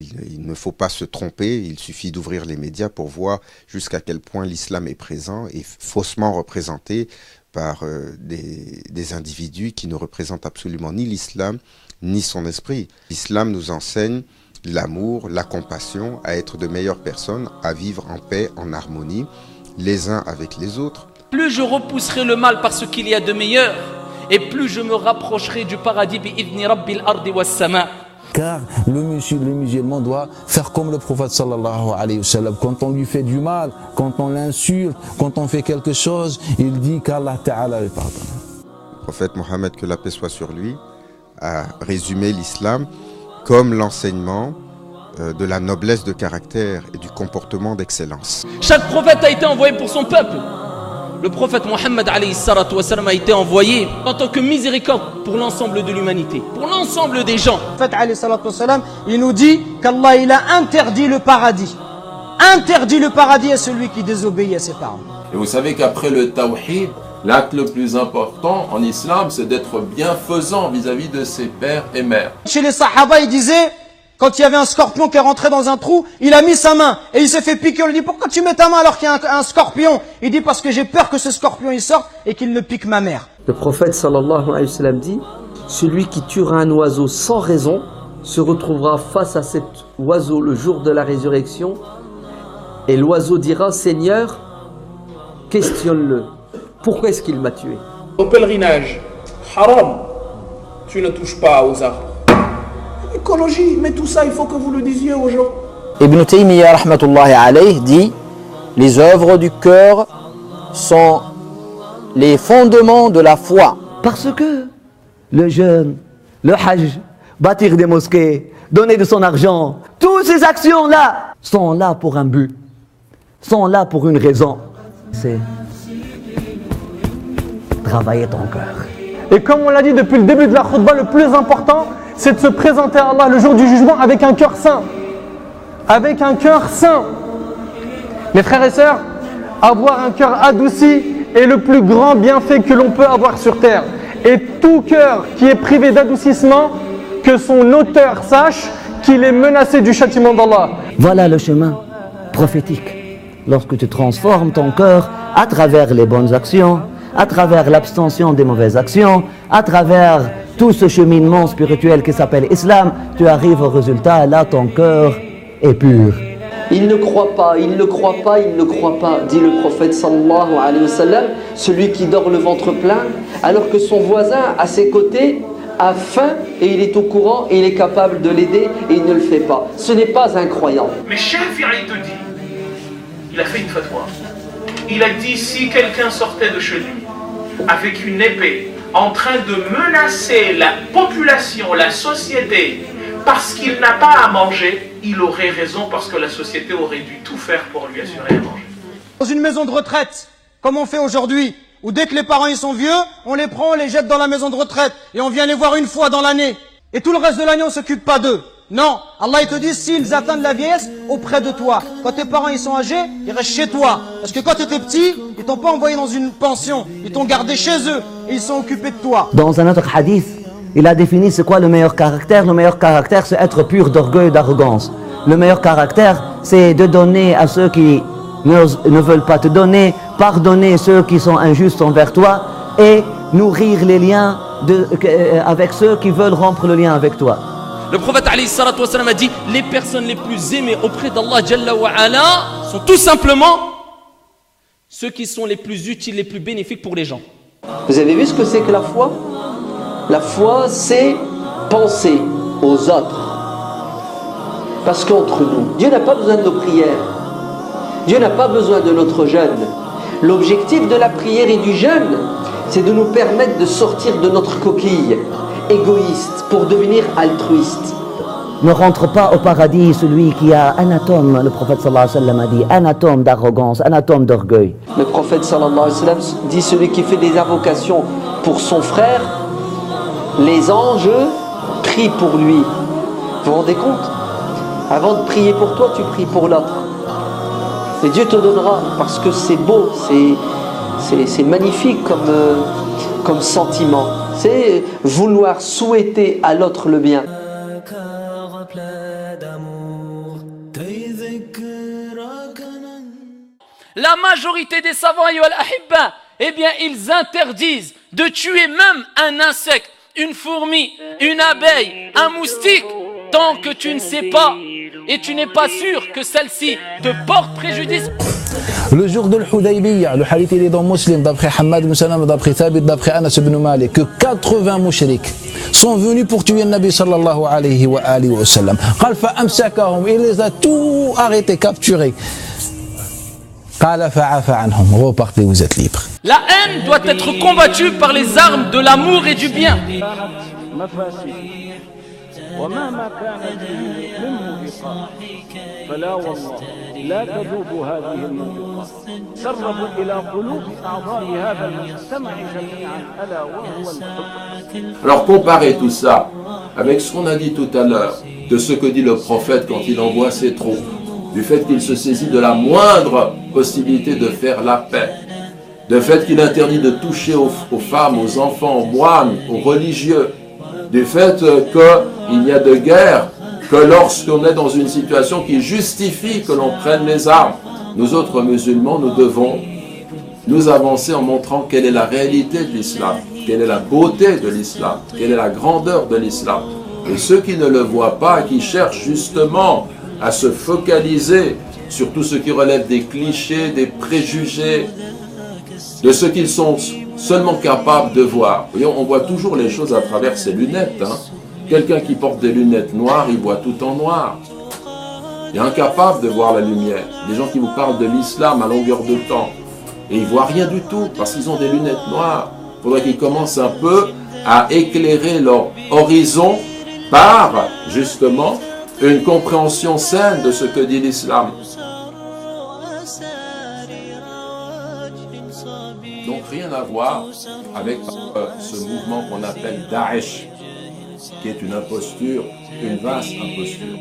Il ne faut pas se tromper, il suffit d'ouvrir les médias pour voir jusqu'à quel point l'islam est présent et faussement représenté par des individus qui ne représentent absolument ni l'islam ni son esprit. L'islam nous enseigne l'amour, la compassion, à être de meilleures personnes, à vivre en paix, en harmonie, les uns avec les autres. Plus je repousserai le mal par ce qu'il y a de meilleur, et plus je me rapprocherai du paradis bi'idhni rabbil ardi was sama. Car le musulman doit faire comme le prophète sallallahu alayhi wa sallam. Quand on lui fait du mal, quand on l'insulte, quand on fait quelque chose, il dit qu'Allah Ta'ala le pardonne. Le prophète Mohammed, que la paix soit sur lui, a résumé l'islam comme l'enseignement de la noblesse de caractère et du comportement d'excellence. Chaque prophète a été envoyé pour son peuple. Le prophète Mohammed alayhi salatu wassalam a été envoyé en tant que miséricorde pour l'ensemble de l'humanité, pour l'ensemble des gens. Le prophète alayhi salatu wassalam, il nous dit qu'Allah il a interdit le paradis. Interdit le paradis à celui qui désobéit à ses parents. Et vous savez qu'après le tawhid, l'acte le plus important en islam, c'est d'être bienfaisant vis-à-vis de ses pères et mères. Chez les sahaba, il disait, quand il y avait un scorpion qui est rentré dans un trou, il a mis sa main et il s'est fait piquer. On lui dit, pourquoi tu mets ta main alors qu'il y a un scorpion? Il dit, parce que j'ai peur que ce scorpion il sorte et qu'il ne pique ma mère. Le prophète sallallahu alayhi wa sallam dit, celui qui tuera un oiseau sans raison se retrouvera face à cet oiseau le jour de la résurrection et l'oiseau dira, Seigneur, questionne-le. Pourquoi est-ce qu'il m'a tué? Au pèlerinage, haram, tu ne touches pas aux arbres. Écologie, mais tout ça, il faut que vous le disiez aux gens. Ibn Taymiyyah rahmatullahi alayhi dit, les œuvres du cœur sont les fondements de la foi. Parce que le jeûne, le hajj, bâtir des mosquées, donner de son argent, toutes ces actions-là sont là pour un but, sont là pour une raison. C'est travailler ton cœur. Et comme on l'a dit depuis le début de la khutbah, le plus important, c'est de se présenter à Allah le jour du jugement avec un cœur saint. Avec un cœur saint. Mes frères et sœurs, avoir un cœur adouci est le plus grand bienfait que l'on peut avoir sur terre. Et tout cœur qui est privé d'adoucissement, que son auteur sache qu'il est menacé du châtiment d'Allah. Voilà le chemin prophétique. Lorsque tu transformes ton cœur à travers les bonnes actions, à travers l'abstention des mauvaises actions, à travers tout ce cheminement spirituel qui s'appelle Islam, tu arrives au résultat, là ton cœur est pur. Il ne croit pas, il ne croit pas, il ne croit pas, dit le prophète sallallahu alayhi wa sallam, celui qui dort le ventre plein, alors que son voisin à ses côtés a faim et il est au courant et il est capable de l'aider et il ne le fait pas. Ce n'est pas un croyant. Mais Shafi'i te dit, il a fait une fatwa. Il a dit, si quelqu'un sortait de chez lui avec une épée, en train de menacer la population, la société, parce qu'il n'a pas à manger, il aurait raison parce que la société aurait dû tout faire pour lui assurer à manger. Dans une maison de retraite, comme on fait aujourd'hui, où dès que les parents ils sont vieux, on les prend, on les jette dans la maison de retraite et on vient les voir une fois dans l'année. Et tout le reste de l'année, on s'occupe pas d'eux. Non, Allah il te dit, s'ils atteignent la vieillesse, auprès de toi. Quand tes parents ils sont âgés, ils restent chez toi. Parce que quand tu étais petit, ils t'ont pas envoyé dans une pension, ils t'ont gardé chez eux et ils sont occupés de toi. Dans un autre hadith, il a défini c'est quoi le meilleur caractère. Le meilleur caractère, c'est être pur d'orgueil et d'arrogance. Le meilleur caractère, c'est de donner à ceux qui ne veulent pas te donner, pardonner ceux qui sont injustes envers toi et nourrir les liens avec ceux qui veulent rompre le lien avec toi. Le prophète alayhi salatu wassalam a dit, les personnes les plus aimées auprès d'Allah Jalla wa Ala sont tout simplement ceux qui sont les plus utiles, les plus bénéfiques pour les gens. Vous avez vu ce que c'est que la foi? La foi, c'est penser aux autres. Parce qu'entre nous, Dieu n'a pas besoin de nos prières. Dieu n'a pas besoin de notre jeûne. L'objectif de la prière et du jeûne, c'est de nous permettre de sortir de notre coquille égoïste pour devenir altruiste. Ne rentre pas au paradis celui qui a un atome, le prophète sallallahu alayhi wa sallam a dit, un atome d'arrogance, un atome d'orgueil. Le prophète sallallahu alayhi wa sallam dit, celui qui fait des invocations pour son frère, les anges prient pour lui. Vous vous rendez compte? Avant de prier pour toi, tu pries pour l'autre. Et Dieu te donnera, parce que c'est beau, c'est magnifique comme sentiment. C'est vouloir souhaiter à l'autre le bien. la majorité des savants, eh bien, ils interdisent de tuer même un insecte, une fourmi, une abeille, un moustique, tant que tu ne sais pas et tu n'es pas sûr que celle-ci te porte préjudice. Le jour de l'Hudaybiyah, le hadith il est dans Muslim, d'après Hamad ibn Salam, d'après Thabit, d'après Anas ibn Malik, que 80 mouchriks sont venus pour tuer le Nabi sallallahu alayhi wa sallam. Il les a tous arrêtés, capturés. Repartez, vous êtes libres. La haine doit être combattue par les armes de l'amour et du bien. Alors comparez tout ça avec ce qu'on a dit tout à l'heure, de ce que dit le prophète quand il envoie ses troupes, du fait qu'il se saisit de la moindre possibilité de faire la paix, du fait qu'il interdit de toucher aux femmes, aux enfants, aux moines, aux religieux, du fait qu'il n'y a de guerre que lorsqu'on est dans une situation qui justifie que l'on prenne les armes. Nous autres musulmans, nous devons nous avancer en montrant quelle est la réalité de l'islam, quelle est la beauté de l'islam, quelle est la grandeur de l'islam. Et ceux qui ne le voient pas, qui cherchent justement à se focaliser sur tout ce qui relève des clichés, des préjugés, de ce qu'ils sont seulement capables de voir. Voyons, on voit toujours les choses à travers ses lunettes. Quelqu'un qui porte des lunettes noires, il voit tout en noir. Il est incapable de voir la lumière. Des gens qui vous parlent de l'islam à longueur de temps, et ils ne voient rien du tout, parce qu'ils ont des lunettes noires. Il faudrait qu'ils commencent un peu à éclairer leur horizon par, justement, une compréhension saine de ce que dit l'islam. Donc rien à voir avec ce mouvement qu'on appelle Daesh, qui est une imposture, une vaste imposture.